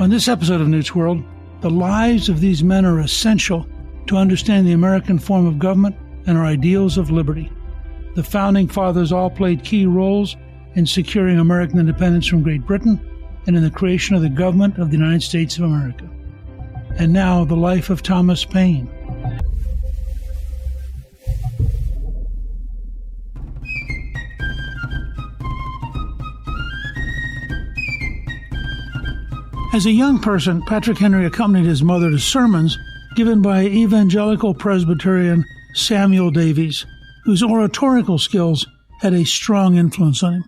On this episode of Newt's World, the lives of these men are essential to understand the American form of government and our ideals of liberty. The Founding Fathers all played key roles in securing American independence from Great Britain and in the creation of the government of the United States of America. And now, the life of Thomas Paine. As a young person, Patrick Henry accompanied his mother to sermons given by evangelical Presbyterian Samuel Davies, whose oratorical skills had a strong influence on him.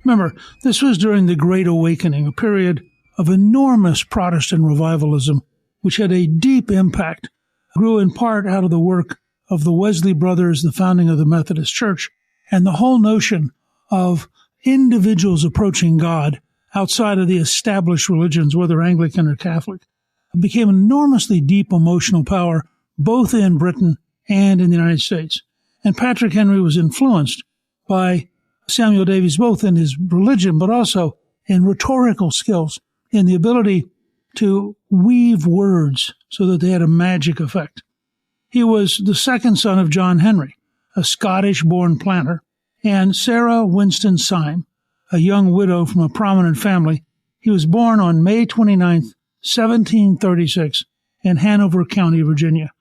Remember, this was during the Great Awakening, a period of enormous Protestant revivalism, which had a deep impact, grew in part out of the work of the Wesley brothers, the founding of the Methodist Church, and the whole notion of individuals approaching God outside of the established religions, whether Anglican or Catholic, became an enormously deep emotional power, both in Britain and in the United States. And Patrick Henry was influenced by Samuel Davies, both in his religion, but also in rhetorical skills, in the ability to weave words so that they had a magic effect. He was the second son of John Henry, a Scottish-born planter, and Sarah Winston Syme, a young widow from a prominent family. He was born on May 29th, 1736, in Hanover County, Virginia.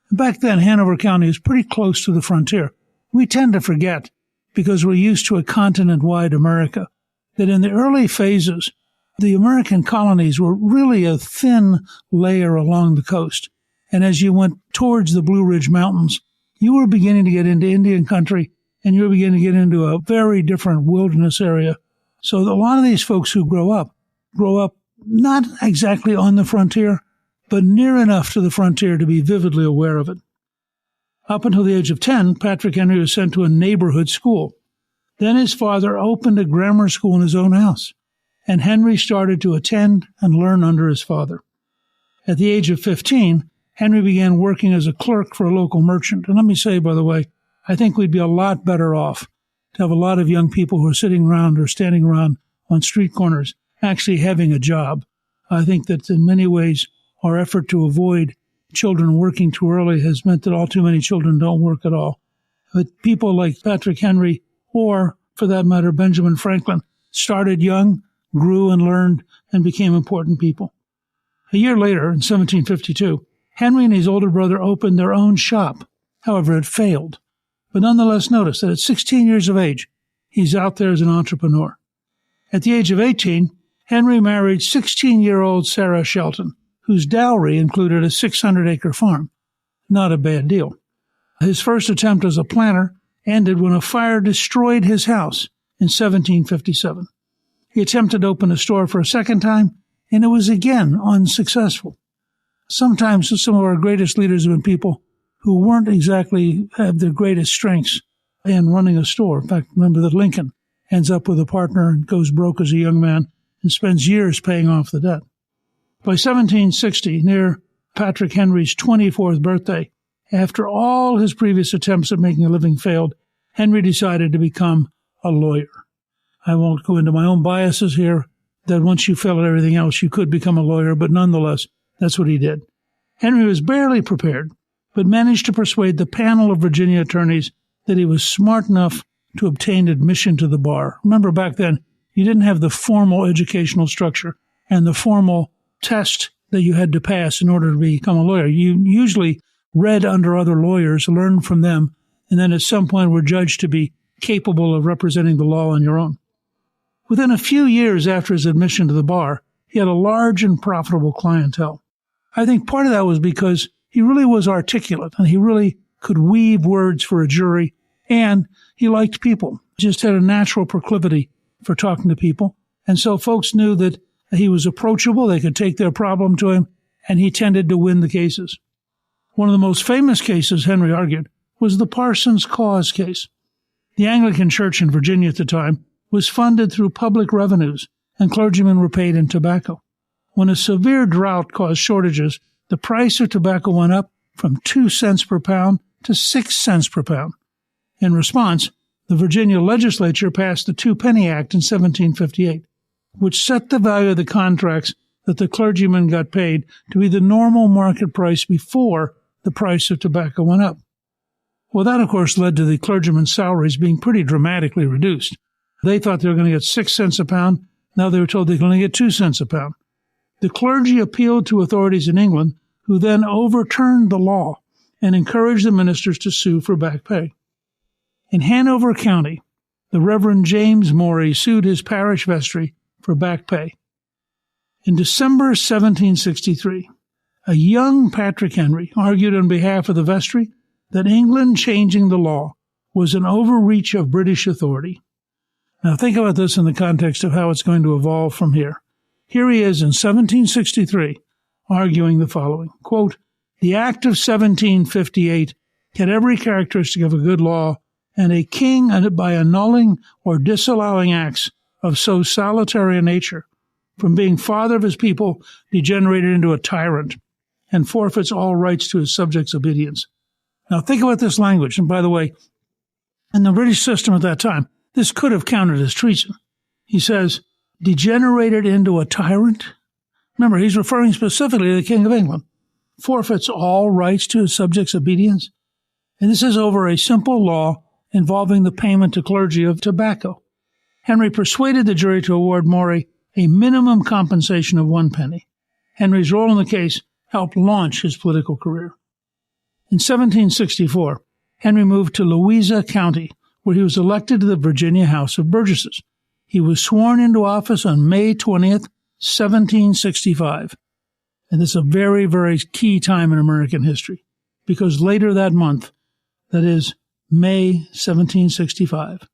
Back then, Hanover County is pretty close to the frontier. We tend to forget, because we're used to a continent-wide America, that in the early phases, the American colonies were really a thin layer along the coast. And as you went towards the Blue Ridge Mountains, you were beginning to get into Indian country, and you were beginning to get into a very different wilderness area. So a lot of these folks who grow up not exactly on the frontier, but near enough to the frontier to be vividly aware of it. Up until the age of 10, Patrick Henry was sent to a neighborhood school. Then his father opened a grammar school in his own house, and Henry started to attend and learn under his father. At the age of 15, Henry began working as a clerk for a local merchant. And let me say, by the way, I think we'd be a lot better off to have a lot of young people who are sitting around or standing around on street corners actually having a job. I think that in many ways our effort to avoid children working too early has meant that all too many children don't work at all. But people like Patrick Henry, or for that matter Benjamin Franklin, started young, grew and learned, and became important people. A year later, in 1752, Henry and his older brother opened their own shop. However, it failed. But nonetheless, notice that at 16 years of age, he's out there as an entrepreneur. At the age of 18, Henry married 16-year-old Sarah Shelton, whose dowry included a 600-acre farm. Not a bad deal. His first attempt as a planter ended when a fire destroyed his house in 1757. He attempted to open a store for a second time, and it was again unsuccessful. Sometimes some of our greatest leaders have been people who weren't exactly have their greatest strengths in running a store. In fact, remember that Lincoln ends up with a partner and goes broke as a young man and spends years paying off the debt. By 1760, near Patrick Henry's 24th birthday, after all his previous attempts at making a living failed, Henry decided to become a lawyer. I won't go into my own biases here, that once you fail at everything else, you could become a lawyer, but nonetheless, that's what he did. Henry was barely prepared, but managed to persuade the panel of Virginia attorneys that he was smart enough to obtain admission to the bar. Remember, back then, you didn't have the formal educational structure and the formal test that you had to pass in order to become a lawyer. You usually read under other lawyers, learned from them, and then at some point were judged to be capable of representing the law on your own. Within a few years after his admission to the bar, he had a large and profitable clientele. I think part of that was because he really was articulate, and he really could weave words for a jury, and he liked people. Just had a natural proclivity for talking to people. And so folks knew that he was approachable, they could take their problem to him, and he tended to win the cases. One of the most famous cases, Henry argued, was the Parsons Cause case. The Anglican Church in Virginia at the time was funded through public revenues, and clergymen were paid in tobacco. When a severe drought caused shortages, the price of tobacco went up from 2 cents per pound to 6 cents per pound. In response, the Virginia legislature passed the Two-Penny Act in 1758, which set the value of the contracts that the clergymen got paid to be the normal market price before the price of tobacco went up. Well, that, of course, led to the clergymen's salaries being pretty dramatically reduced. They thought they were going to get 6 cents a pound. Now they were told they could only get 2 cents a pound. The clergy appealed to authorities in England, who then overturned the law and encouraged the ministers to sue for back pay. In Hanover County, the Reverend James Morey sued his parish vestry for back pay. In December 1763, a young Patrick Henry argued on behalf of the vestry that England changing the law was an overreach of British authority. Now think about this in the context of how it's going to evolve from here. Here he is in 1763 arguing the following, quote, "The Act of 1758 had every characteristic of a good law, and a king, by annulling or disallowing acts of so salutary a nature, from being father of his people, degenerated into a tyrant, and forfeits all rights to his subjects' obedience." Now think about this language. And by the way, in the British system at that time, this could have counted as treason. He says, degenerated into a tyrant. Remember, he's referring specifically to the King of England. Forfeits all rights to his subjects' obedience. And this is over a simple law involving the payment to clergy of tobacco. Henry persuaded the jury to award Morey a minimum compensation of 1 penny. Henry's role in the case helped launch his political career. In 1764, Henry moved to Louisa County, where he was elected to the Virginia House of Burgesses. He was sworn into office on May 20th, 1765. And this is a very, very key time in American history, because later that month, that is May 1765,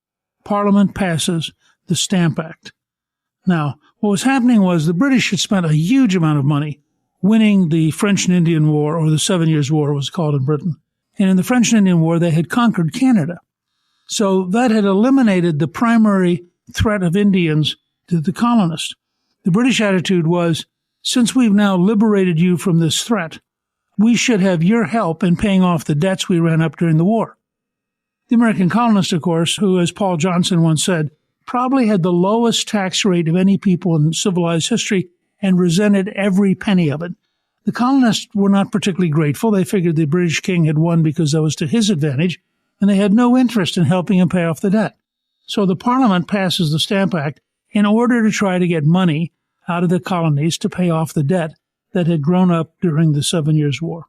Parliament passes the Stamp Act. Now, what was happening was the British had spent a huge amount of money winning the French and Indian War, or the 7 Years' War was called in Britain. And in the French and Indian War, they had conquered Canada. So that had eliminated the primary threat of Indians to the colonists. The British attitude was, since we've now liberated you from this threat, we should have your help in paying off the debts we ran up during the war. The American colonists, of course, who, as Paul Johnson once said, probably had the lowest tax rate of any people in civilized history and resented every penny of it. The colonists were not particularly grateful. They figured the British king had won because that was to his advantage, and they had no interest in helping him pay off the debt. So the Parliament passes the Stamp Act in order to try to get money out of the colonies to pay off the debt that had grown up during the 7 Years' War.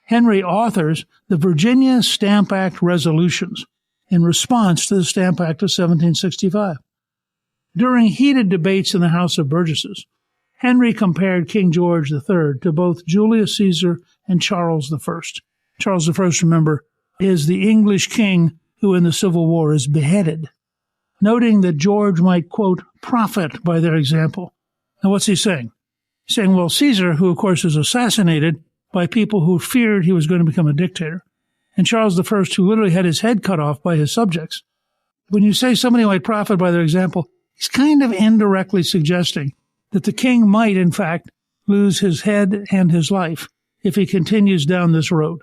Henry authors the Virginia Stamp Act resolutions in response to the Stamp Act of 1765. During heated debates in the House of Burgesses, Henry compared King George III to both Julius Caesar and Charles I. Charles I, remember, is the English king who in the Civil War is beheaded, noting that George might, quote, profit by their example. Now, what's he saying? He's saying, well, Caesar, who, of course, was assassinated by people who feared he was going to become a dictator, and Charles I, who literally had his head cut off by his subjects. When you say somebody might profit by their example, he's kind of indirectly suggesting that the king might, in fact, lose his head and his life if he continues down this road.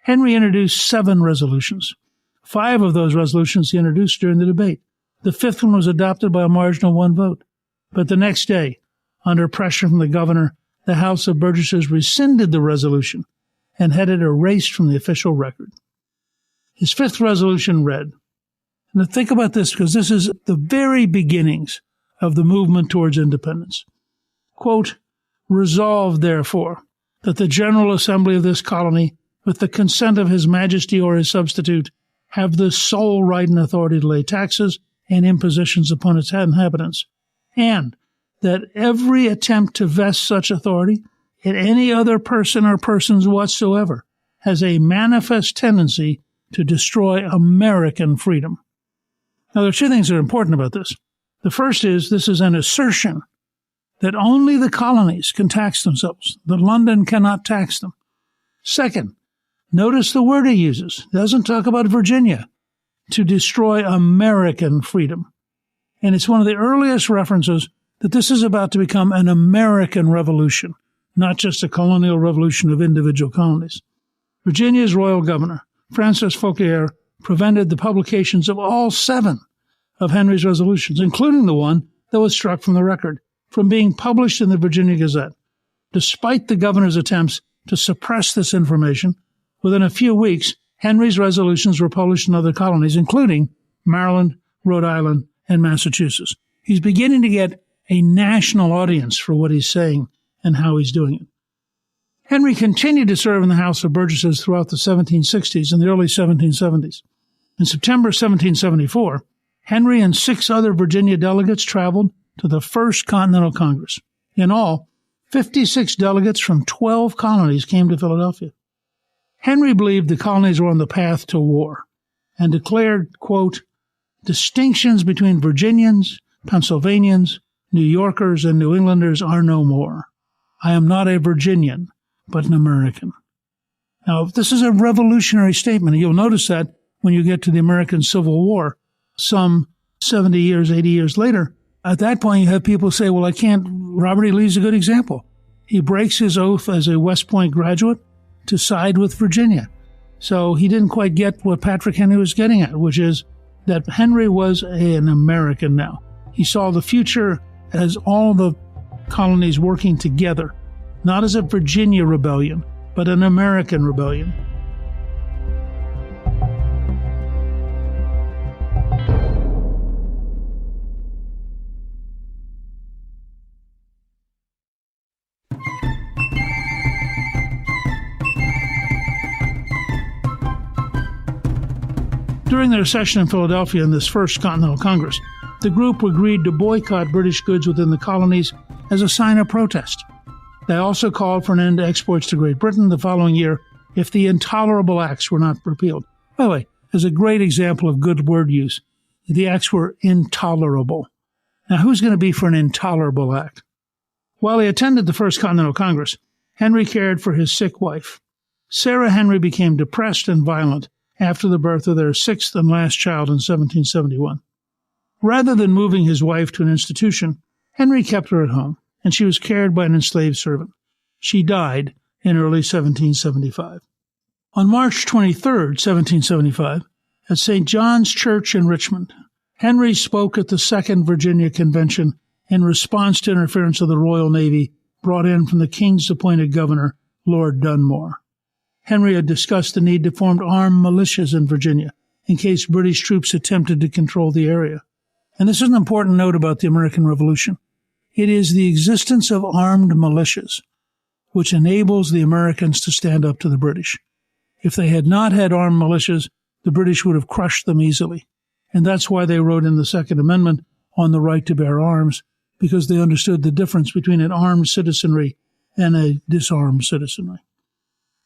Henry introduced 7 resolutions. 5 of those resolutions he introduced during the debate. The 5th one was adopted by a margin of 1 vote. But the next day, under pressure from the governor, the House of Burgesses rescinded the resolution and had it erased from the official record. His 5th resolution read, now think about this, because this is the very beginnings of the movement towards independence. Quote, resolved, therefore, that the General Assembly of this colony, with the consent of His Majesty or his substitute, have the sole right and authority to lay taxes and impositions upon its inhabitants, and that every attempt to vest such authority in any other person or persons whatsoever has a manifest tendency to destroy American freedom. Now, there are 2 things that are important about this. The first is this is an assertion that only the colonies can tax themselves, that London cannot tax them. Second, notice the word he uses. He doesn't talk about Virginia, to destroy American freedom. And it's one of the earliest references that this is about to become an American revolution, not just a colonial revolution of individual colonies. Virginia's royal governor, Francis Fauquier, prevented the publications of all 7 of Henry's resolutions, including the one that was struck from the record. from being published in the Virginia Gazette. Despite the governor's attempts to suppress this information, within a few weeks, Henry's resolutions were published in other colonies, including Maryland, Rhode Island, and Massachusetts. He's beginning to get a national audience for what he's saying and how he's doing it. Henry continued to serve in the House of Burgesses throughout the 1760s and the early 1770s. In September 1774, Henry and 6 other Virginia delegates traveled to the First Continental Congress. In all, 56 delegates from 12 colonies came to Philadelphia. Henry believed the colonies were on the path to war and declared, quote, "Distinctions between Virginians, Pennsylvanians, New Yorkers, and New Englanders are no more. I am not a Virginian, but an American." Now, this is a revolutionary statement, and you'll notice that when you get to the American Civil War, some 70 years, 80 years later. At that point, you have people say, well, I can't. Robert E. Lee's a good example. He breaks his oath as a West Point graduate to side with Virginia. So he didn't quite get what Patrick Henry was getting at, which is that Henry was an American now. He saw the future as all the colonies working together, not as a Virginia rebellion, but an American rebellion. During their session in Philadelphia in this First Continental Congress, the group agreed to boycott British goods within the colonies as a sign of protest. They also called for an end to exports to Great Britain the following year if the intolerable acts were not repealed. By the way, as a great example of good word use, the acts were intolerable. Now, who's going to be for an intolerable act? While he attended the First Continental Congress, Henry cared for his sick wife. Sarah Henry became depressed and violent after the birth of their 6th and last child in 1771. Rather than moving his wife to an institution, Henry kept her at home, and she was cared by an enslaved servant. She died in early 1775. On March 23, 1775, at St. John's Church in Richmond, Henry spoke at the Second Virginia Convention in response to interference of the Royal Navy brought in from the King's appointed governor, Lord Dunmore. Henry had discussed the need to form armed militias in Virginia in case British troops attempted to control the area. And this is an important note about the American Revolution. It is the existence of armed militias which enables the Americans to stand up to the British. If they had not had armed militias, the British would have crushed them easily. And that's why they wrote in the Second Amendment on the right to bear arms, because they understood the difference between an armed citizenry and a disarmed citizenry.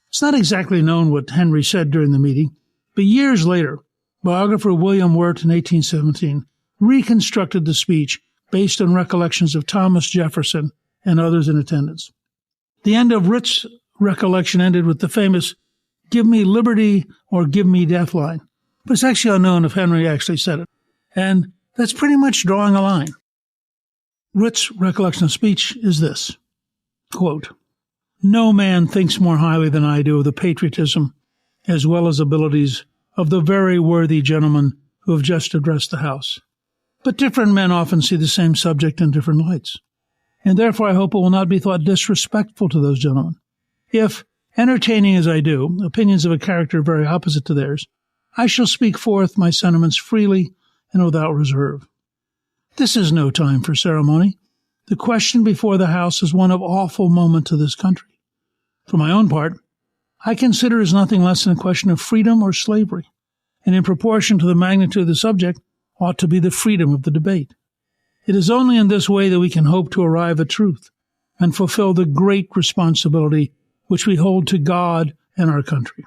It's not exactly known what Henry said during the meeting, but years later, biographer William Wirt in 1817 reconstructed the speech based on recollections of Thomas Jefferson and others in attendance. The end of Wirt's recollection ended with the famous "Give me liberty or give me death" line, but it's actually unknown if Henry actually said it. And that's pretty much drawing a line. Wirt's recollection of speech is this, quote, "No man thinks more highly than I do of the patriotism as well as abilities of the very worthy gentlemen who have just addressed the House. But different men often see the same subject in different lights, and therefore I hope it will not be thought disrespectful to those gentlemen if, entertaining as I do opinions of a character very opposite to theirs, I shall speak forth my sentiments freely and without reserve. This is no time for ceremony. The question before the House is one of awful moment to this country. For my own part, I consider it as nothing less than a question of freedom or slavery, and in proportion to the magnitude of the subject ought to be the freedom of the debate. It is only in this way that we can hope to arrive at truth and fulfill the great responsibility which we hold to God and our country.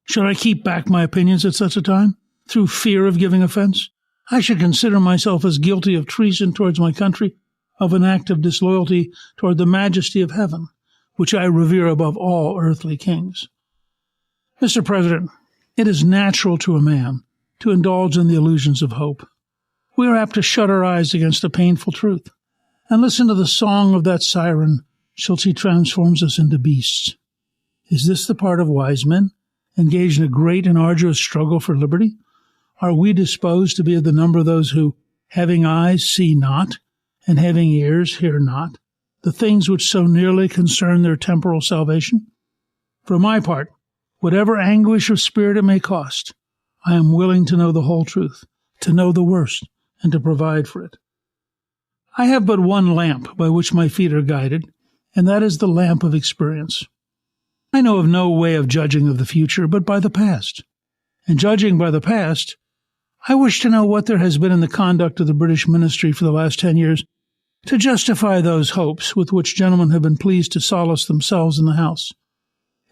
Should I keep back my opinions at such a time, through fear of giving offense? I should consider myself as guilty of treason towards my country, of an act of disloyalty toward the majesty of heaven, which I revere above all earthly kings. Mr. President, it is natural to a man to indulge in the illusions of hope. We are apt to shut our eyes against a painful truth and listen to the song of that siren till she transforms us into beasts. Is this the part of wise men, engaged in a great and arduous struggle for liberty? Are we disposed to be of the number of those who, having eyes, see not, and having ears hear not the things which so nearly concern their temporal salvation? For my part, whatever anguish of spirit it may cost, I am willing to know the whole truth, to know the worst, and to provide for it. I have but one lamp by which my feet are guided, and that is the lamp of experience. I know of no way of judging of the future but by the past. And judging by the past, I wish to know what there has been in the conduct of the British ministry for the last 10 years to justify those hopes with which gentlemen have been pleased to solace themselves in the House.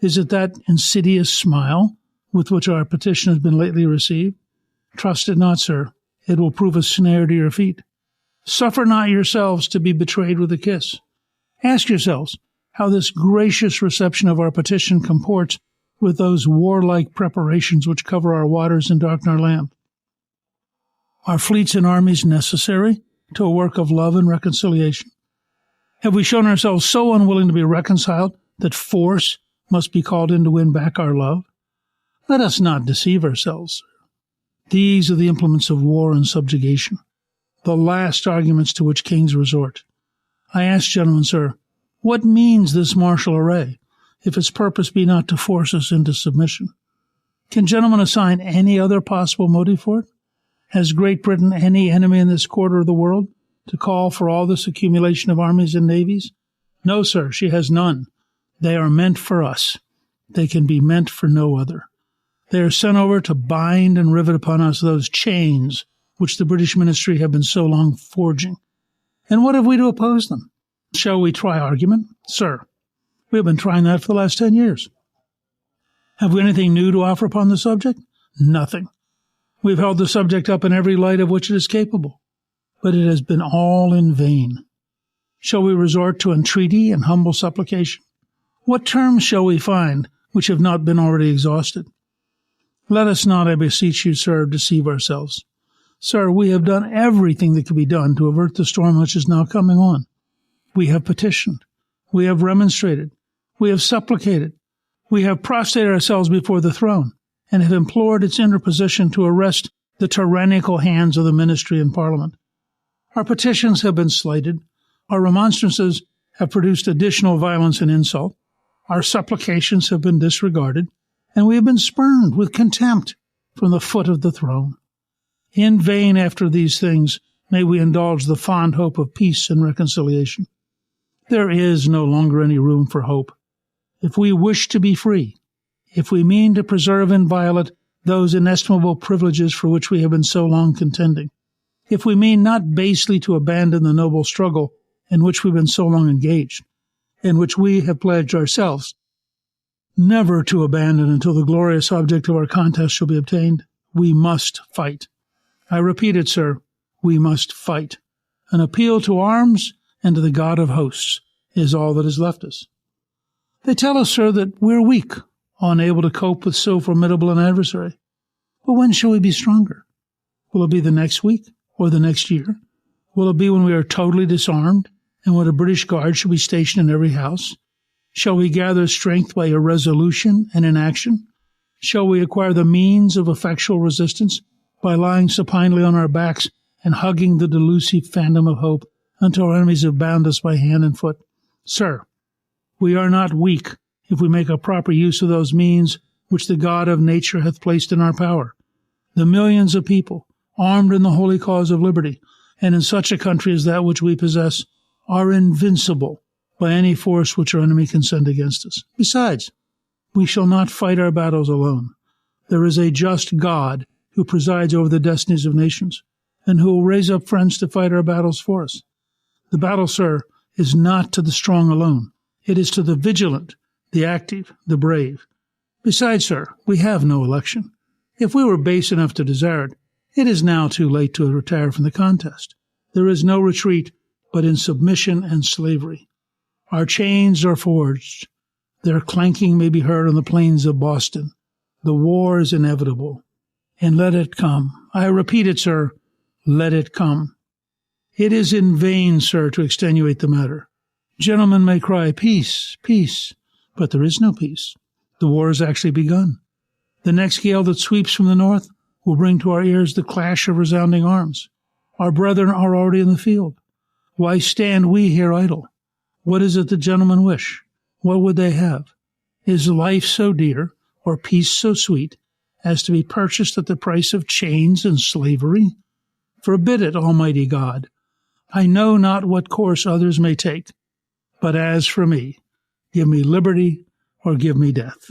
Is it that insidious smile with which our petition has been lately received? Trust it not, sir. It will prove a snare to your feet. Suffer not yourselves to be betrayed with a kiss. Ask yourselves how this gracious reception of our petition comports with those warlike preparations which cover our waters and darken our land. Are fleets and armies necessary to a work of love and reconciliation? Have we shown ourselves so unwilling to be reconciled that force must be called in to win back our love? Let us not deceive ourselves. These are the implements of war and subjugation, the last arguments to which kings resort. I ask, gentlemen, sir, what means this martial array, if its purpose be not to force us into submission? Can gentlemen assign any other possible motive for it? Has Great Britain any enemy in this quarter of the world to call for all this accumulation of armies and navies? No, sir, she has none. They are meant for us. They can be meant for no other. They are sent over to bind and rivet upon us those chains which the British ministry have been so long forging. And what have we to oppose them? Shall we try argument? Sir, we have been trying that for the last 10 years. Have we anything new to offer upon the subject? Nothing. We've held the subject up in every light of which it is capable, but it has been all in vain. Shall we resort to entreaty and humble supplication? What terms shall we find which have not been already exhausted? Let us not, I beseech you, sir, deceive ourselves. Sir, we have done everything that could be done to avert the storm which is now coming on. We have petitioned. We have remonstrated. We have supplicated. We have prostrated ourselves before the throne and have implored its interposition to arrest the tyrannical hands of the ministry and parliament. Our petitions have been slighted. Our remonstrances have produced additional violence and insult. Our supplications have been disregarded, and we have been spurned with contempt from the foot of the throne. In vain after these things may we indulge the fond hope of peace and reconciliation. There is no longer any room for hope. If we wish to be free, if we mean to preserve inviolate those inestimable privileges for which we have been so long contending, if we mean not basely to abandon the noble struggle in which we've been so long engaged, in which we have pledged ourselves never to abandon until the glorious object of our contest shall be obtained, we must fight. I repeat it, sir, we must fight. An appeal to arms and to the God of hosts is all that is left us. They tell us, sir, that we're weak, unable to cope with so formidable an adversary. But when shall we be stronger? Will it be the next week or the next year? Will it be when we are totally disarmed and when a British guard shall be stationed in every house? Shall we gather strength by irresolution and inaction? Shall we acquire the means of effectual resistance by lying supinely on our backs and hugging the delusive phantom of hope until our enemies have bound us by hand and foot? Sir, we are not weak if we make a proper use of those means which the God of nature hath placed in our power. The millions of people, armed in the holy cause of liberty, and in such a country as that which we possess, are invincible by any force which our enemy can send against us. Besides, we shall not fight our battles alone. There is a just God who presides over the destinies of nations, and who will raise up friends to fight our battles for us. The battle, sir, is not to the strong alone. It is to the vigilant, the active, the brave. Besides, sir, we have no election. If we were base enough to desire it, it is now too late to retire from the contest. There is no retreat but in submission and slavery. Our chains are forged. Their clanking may be heard on the plains of Boston. The war is inevitable. And let it come. I repeat it, sir, let it come. It is in vain, sir, to extenuate the matter. Gentlemen may cry, peace, peace, but there is no peace. The war has actually begun. The next gale that sweeps from the north will bring to our ears the clash of resounding arms. Our brethren are already in the field. Why stand we here idle? What is it the gentlemen wish? What would they have? Is life so dear, or peace so sweet, as to be purchased at the price of chains and slavery? Forbid it, Almighty God. I know not what course others may take, but as for me, give me liberty or give me death.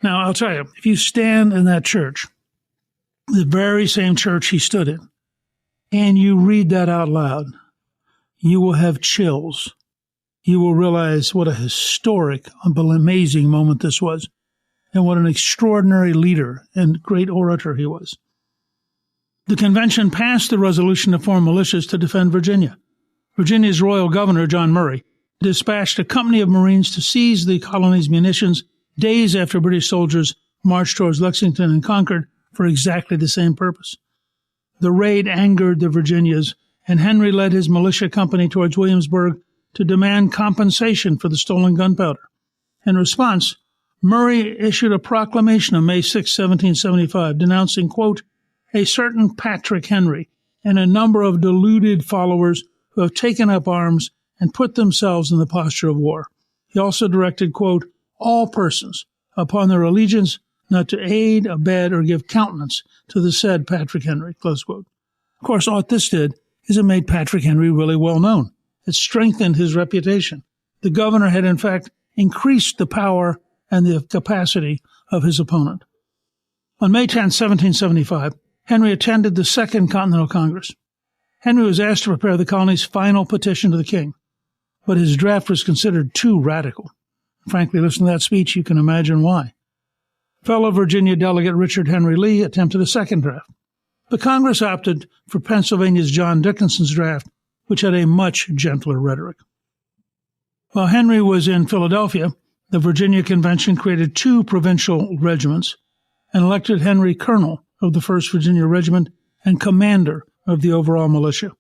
Now, I'll tell you, if you stand in that church, the very same church he stood in, and you read that out loud, you will have chills. You will realize what a historic, amazing moment this was, and what an extraordinary leader and great orator he was. The convention passed the resolution to form militias to defend Virginia. Virginia's royal governor, John Murray, dispatched a company of Marines to seize the colony's munitions days after British soldiers marched towards Lexington and Concord for exactly the same purpose. The raid angered the Virginians, and Henry led his militia company towards Williamsburg to demand compensation for the stolen gunpowder. In response, Murray issued a proclamation on May 6, 1775, denouncing, quote, a certain Patrick Henry and a number of deluded followers who have taken up arms and put themselves in the posture of war. He also directed, quote, all persons upon their allegiance not to aid, abet, or give countenance to the said Patrick Henry, close quote. Of course, what this did is it made Patrick Henry really well known. It strengthened his reputation. The governor had, in fact, increased the power and the capacity of his opponent. On May 10, 1775, Henry attended the Second Continental Congress. Henry was asked to prepare the colony's final petition to the king, but his draft was considered too radical. Frankly, listening to that speech, you can imagine why. Fellow Virginia delegate Richard Henry Lee attempted a second draft. The Congress opted for Pennsylvania's John Dickinson's draft, which had a much gentler rhetoric. While Henry was in Philadelphia, the Virginia Convention created 2 provincial regiments and elected Henry colonel of the 1st Virginia Regiment and commander of the overall militia.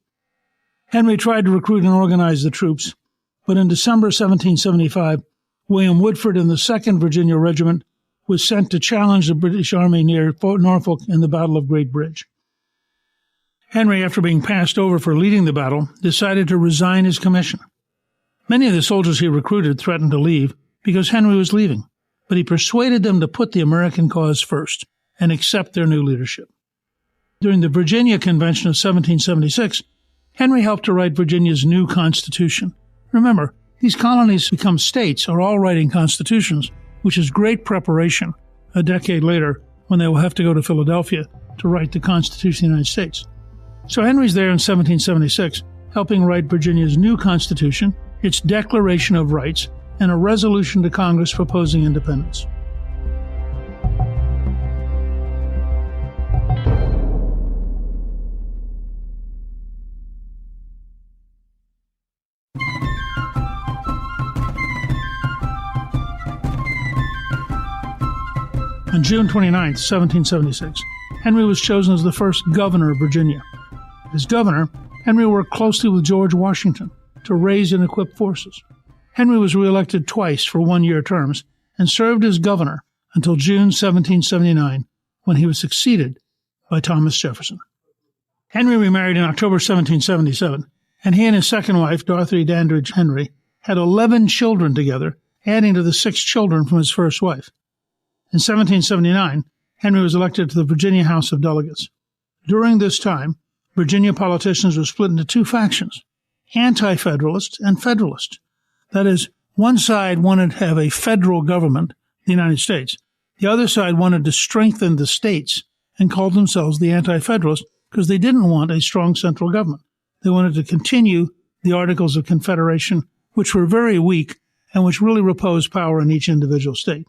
Henry tried to recruit and organize the troops, but in December 1775, William Woodford in the 2nd Virginia Regiment was sent to challenge the British Army near Fort Norfolk in the Battle of Great Bridge. Henry, after being passed over for leading the battle, decided to resign his commission. Many of the soldiers he recruited threatened to leave because Henry was leaving, but he persuaded them to put the American cause first and accept their new leadership. During the Virginia Convention of 1776, Henry helped to write Virginia's new constitution. Remember, these colonies become states are all writing constitutions, which is great preparation a decade later when they will have to go to Philadelphia to write the Constitution of the United States. So Henry's there in 1776, helping write Virginia's new constitution, its Declaration of Rights, and a resolution to Congress proposing independence. On June 29, 1776, Henry was chosen as the first governor of Virginia. As governor, Henry worked closely with George Washington to raise and equip forces. Henry was reelected twice for 1-year terms and served as governor until June 1779, when he was succeeded by Thomas Jefferson. Henry remarried in October 1777, and he and his second wife, Dorothy Dandridge Henry, had 11 children together, adding to the 6 children from his first wife. In 1779, Henry was elected to the Virginia House of Delegates. During this time, Virginia politicians were split into 2 factions, anti-federalists and federalists. That is, one side wanted to have a federal government, the United States. The other side wanted to strengthen the states and called themselves the anti-federalists because they didn't want a strong central government. They wanted to continue the Articles of Confederation, which were very weak and which really reposed power in each individual state.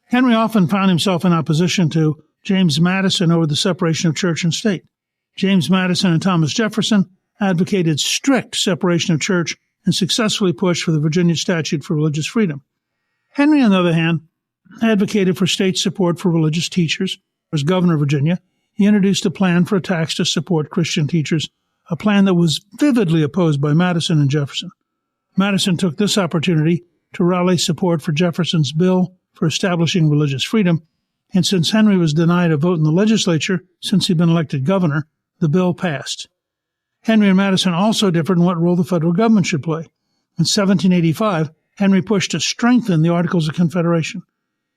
Henry often found himself in opposition to James Madison over the separation of church and state. James Madison and Thomas Jefferson advocated strict separation of church and successfully pushed for the Virginia Statute for Religious Freedom. Henry, on the other hand, advocated for state support for religious teachers. As governor of Virginia, he introduced a plan for a tax to support Christian teachers, a plan that was vividly opposed by Madison and Jefferson. Madison took this opportunity to rally support for Jefferson's bill for establishing religious freedom, and since Henry was denied a vote in the legislature since he'd been elected governor, the bill passed. Henry and Madison also differed in what role the federal government should play. In 1785, Henry pushed to strengthen the Articles of Confederation.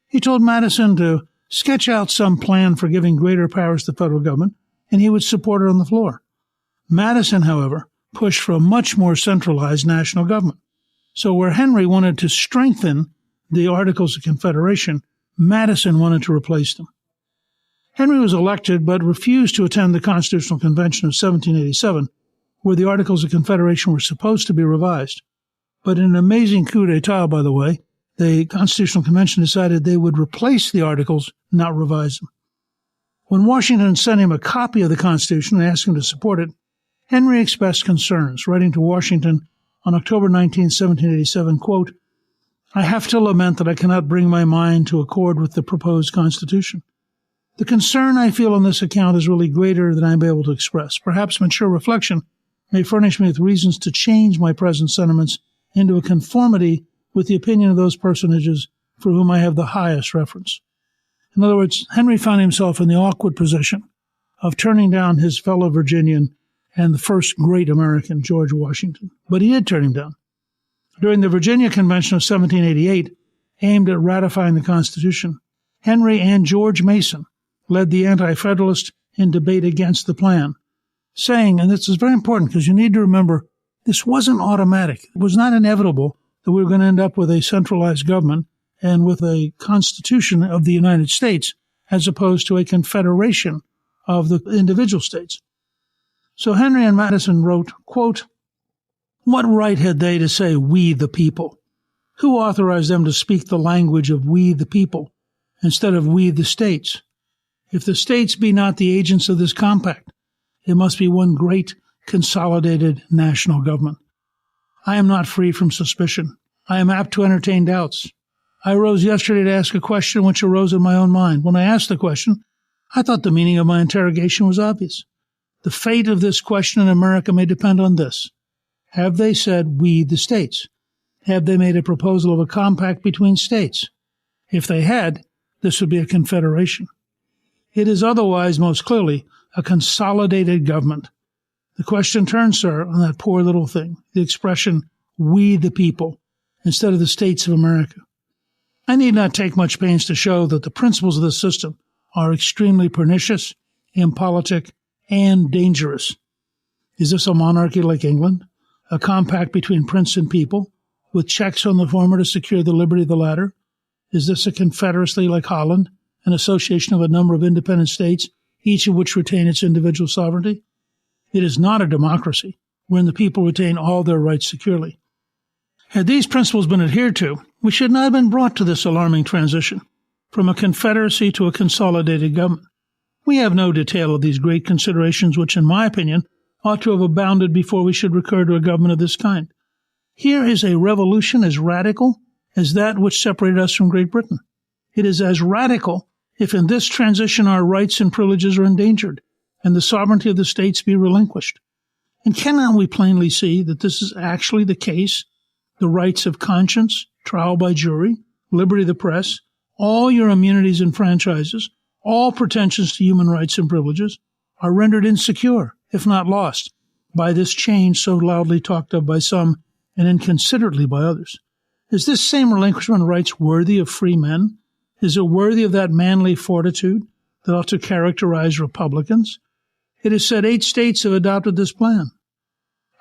He told Madison to sketch out some plan for giving greater powers to the federal government, and he would support it on the floor. Madison, however, pushed for a much more centralized national government. So where Henry wanted to strengthen the Articles of Confederation, Madison wanted to replace them. Henry was elected but refused to attend the Constitutional Convention of 1787, where the Articles of Confederation were supposed to be revised. But in an amazing coup d'etat, by the way, the Constitutional Convention decided they would replace the Articles, not revise them. When Washington sent him a copy of the Constitution and asked him to support it, Henry expressed concerns, writing to Washington on October 19, 1787, quote, "I have to lament that I cannot bring my mind to accord with the proposed Constitution. The concern I feel on this account is really greater than I am able to express. Perhaps mature reflection may furnish me with reasons to change my present sentiments into a conformity with the opinion of those personages for whom I have the highest reference." In other words, Henry found himself in the awkward position of turning down his fellow Virginian and the first great American, George Washington. But he did turn him down. During the Virginia Convention of 1788, aimed at ratifying the Constitution, Henry and George Mason led the Anti-Federalists in debate against the plan, saying, and this is very important because you need to remember, this wasn't automatic. It was not inevitable that we were going to end up with a centralized government and with a Constitution of the United States as opposed to a confederation of the individual states. So Henry and Madison wrote, quote, "What right had they to say, 'we the people'? Who authorized them to speak the language of 'we the people' instead of 'we the states'? If the states be not the agents of this compact, it must be one great consolidated national government. I am not free from suspicion. I am apt to entertain doubts. I rose yesterday to ask a question which arose in my own mind. When I asked the question, I thought the meaning of my interrogation was obvious. The fate of this question in America may depend on this. Have they said, 'we the states'? Have they made a proposal of a compact between states? If they had, this would be a confederation. It is otherwise, most clearly, a consolidated government. The question turns, sir, on that poor little thing, the expression, 'we the people,' instead of the states of America. I need not take much pains to show that the principles of this system are extremely pernicious, impolitic, and dangerous. Is this a monarchy like England, a compact between prince and people, with checks on the former to secure the liberty of the latter? Is this a confederacy like Holland, an association of a number of independent states, each of which retain its individual sovereignty? It is not a democracy, wherein the people retain all their rights securely. Had these principles been adhered to, we should not have been brought to this alarming transition from a confederacy to a consolidated government. We have no detail of these great considerations which, in my opinion, ought to have abounded before we should recur to a government of this kind. Here is a revolution as radical as that which separated us from Great Britain. It is as radical if in this transition our rights and privileges are endangered and the sovereignty of the states be relinquished. And cannot we plainly see that this is actually the case? The rights of conscience, trial by jury, liberty of the press, all your immunities and franchises, all pretensions to human rights and privileges are rendered insecure, if not lost, by this change so loudly talked of by some and inconsiderately by others. Is this same relinquishment of rights worthy of free men? Is it worthy of that manly fortitude that ought to characterize Republicans? It is said 8 states have adopted this plan.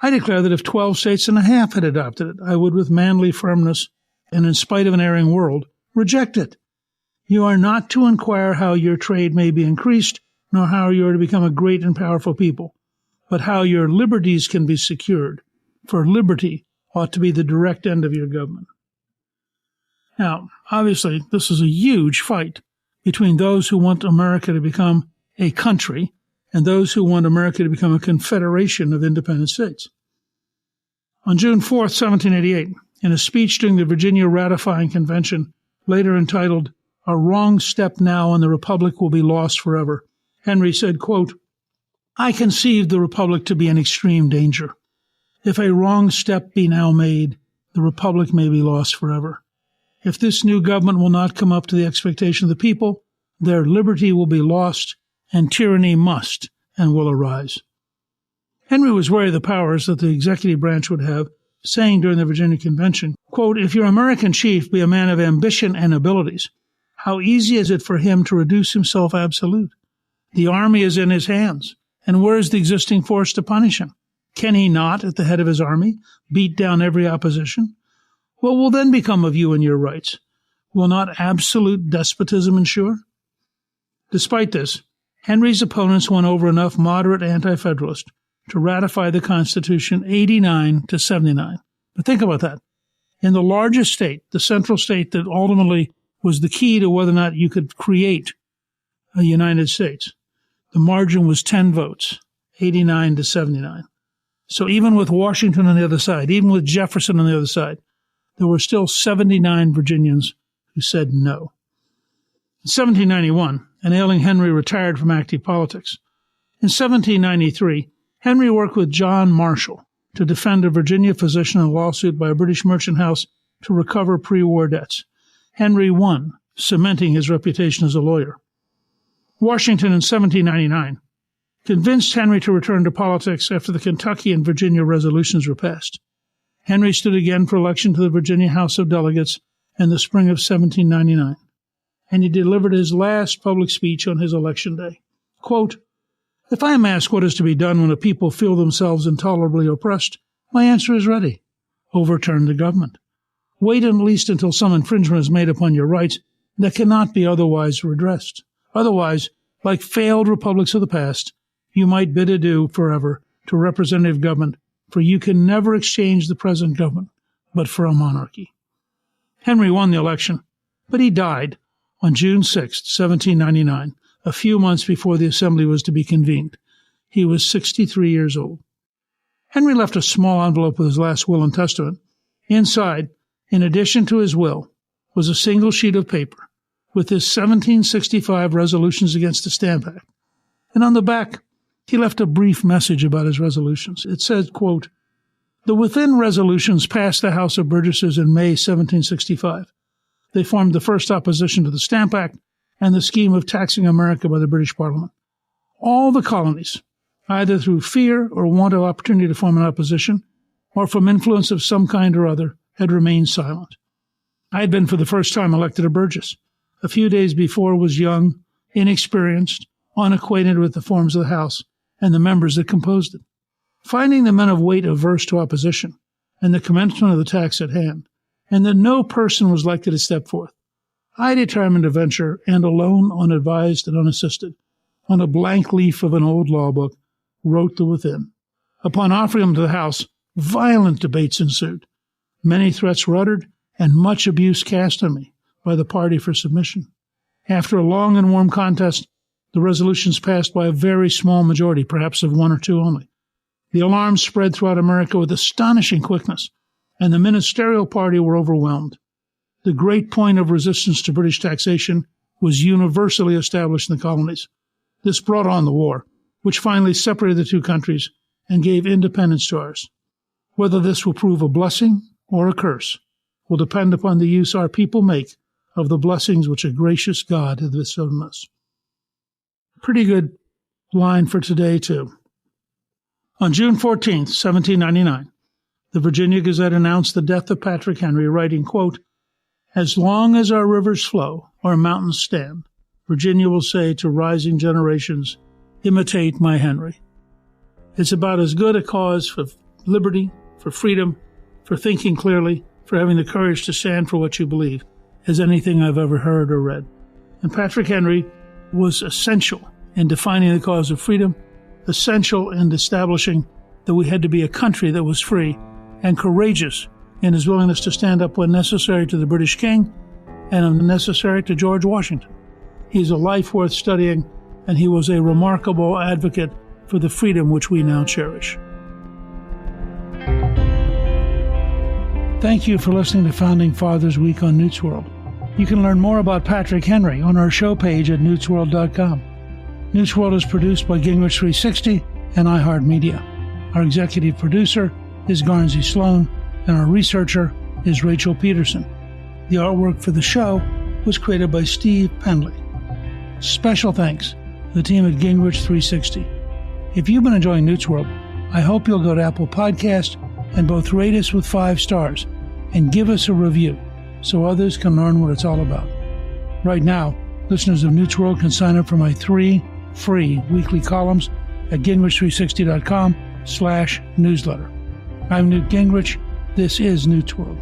I declare that if 12 states and a half had adopted it, I would with manly firmness, and in spite of an erring world, reject it. You are not to inquire how your trade may be increased, nor how you are to become a great and powerful people, but how your liberties can be secured, for liberty ought to be the direct end of your government. Now, obviously, this is a huge fight between those who want America to become a country and those who want America to become a confederation of independent states. On June 4, 1788, in a speech during the Virginia Ratifying Convention, later entitled, "A Wrong Step Now and the Republic Will Be Lost Forever," Henry said, quote, "I conceive the Republic to be in extreme danger. If a wrong step be now made, the Republic may be lost forever. If this new government will not come up to the expectation of the people, their liberty will be lost, and tyranny must and will arise." Henry was wary of the powers that the executive branch would have, saying during the Virginia Convention, quote, "If your American chief be a man of ambition and abilities, how easy is it for him to reduce himself absolute? The army is in his hands, and where is the existing force to punish him? Can he not, at the head of his army, beat down every opposition? What will then become of you and your rights? Will not absolute despotism ensure?" Despite this, Henry's opponents won over enough moderate anti-federalists to ratify the Constitution 89-79. But think about that. In the largest state, the central state that ultimately was the key to whether or not you could create a United States, the margin was 10 votes, 89-79. So even with Washington on the other side, even with Jefferson on the other side, there were still 79 Virginians who said no. In 1791, an ailing Henry retired from active politics. In 1793, Henry worked with John Marshall to defend a Virginia physician in a lawsuit by a British merchant house to recover pre-war debts. Henry won, cementing his reputation as a lawyer. Washington in 1799 convinced Henry to return to politics after the Kentucky and Virginia resolutions were passed. Henry stood again for election to the Virginia House of Delegates in the spring of 1799, and he delivered his last public speech on his election day. Quote, "If I am asked what is to be done when a people feel themselves intolerably oppressed, my answer is ready. Overturn the government. Wait at least until some infringement is made upon your rights that cannot be otherwise redressed. Otherwise, like failed republics of the past, you might bid adieu forever to representative government, for you can never exchange the present government but for a monarchy." Henry won the election, but he died on June 6, 1799, a few months before the assembly was to be convened. He was 63 years old. Henry left a small envelope with his last will and testament. Inside, in addition to his will, was a single sheet of paper with his 1765 resolutions against the Stamp Act. And on the back, he left a brief message about his resolutions. It said, quote, "The within resolutions passed the House of Burgesses in May 1765. They formed the first opposition to the Stamp Act and the scheme of taxing America by the British Parliament. All the colonies, either through fear or want of opportunity to form an opposition, or from influence of some kind or other, had remained silent. I had been for the first time elected a Burgess. A few days before was young, inexperienced, unacquainted with the forms of the House and the members that composed it. Finding the men of weight averse to opposition, and the commencement of the tax at hand, and that no person was likely to step forth, I determined to venture, and alone, unadvised and unassisted, on a blank leaf of an old law book, wrote the within. Upon offering them to the House, violent debates ensued. Many threats were uttered, and much abuse cast on me by the party for submission. After a long and warm contest, the resolutions passed by a very small majority, perhaps of 1 or 2 only. The alarm spread throughout America with astonishing quickness, and the ministerial party were overwhelmed. The great point of resistance to British taxation was universally established in the colonies. This brought on the war, which finally separated the two countries and gave independence to ours. Whether this will prove a blessing or a curse will depend upon the use our people make of the blessings which a gracious God hath bestowed on us. Pretty good line for today, too. On June 14, 1799, the Virginia Gazette announced the death of Patrick Henry, writing, quote, "As long as our rivers flow, our mountains stand, Virginia will say to rising generations, imitate my Henry." It's about as good a cause for liberty, for freedom, for thinking clearly, for having the courage to stand for what you believe, as anything I've ever heard or read. And Patrick Henry was essential in defining the cause of freedom, essential in establishing that we had to be a country that was free, and courageous in his willingness to stand up when necessary to the British King and when necessary to George Washington. He's a life worth studying, and he was a remarkable advocate for the freedom which we now cherish. Thank you for listening to Founding Fathers Week on Newt's World. You can learn more about Patrick Henry on our show page at newtsworld.com. Newt's World is produced by Gingrich 360 and iHeartMedia. Our executive producer is Garnsey Sloan, and our researcher is Rachel Peterson. The artwork for the show was created by Steve Penley. Special thanks to the team at Gingrich 360. If you've been enjoying Newt's World, I hope you'll go to Apple Podcast and both rate us with 5 stars and give us a review so others can learn what it's all about. Right now, listeners of Newt's World can sign up for my 3 free weekly columns at Gingrich360.com/newsletter. I'm Newt Gingrich. This is Newt's World.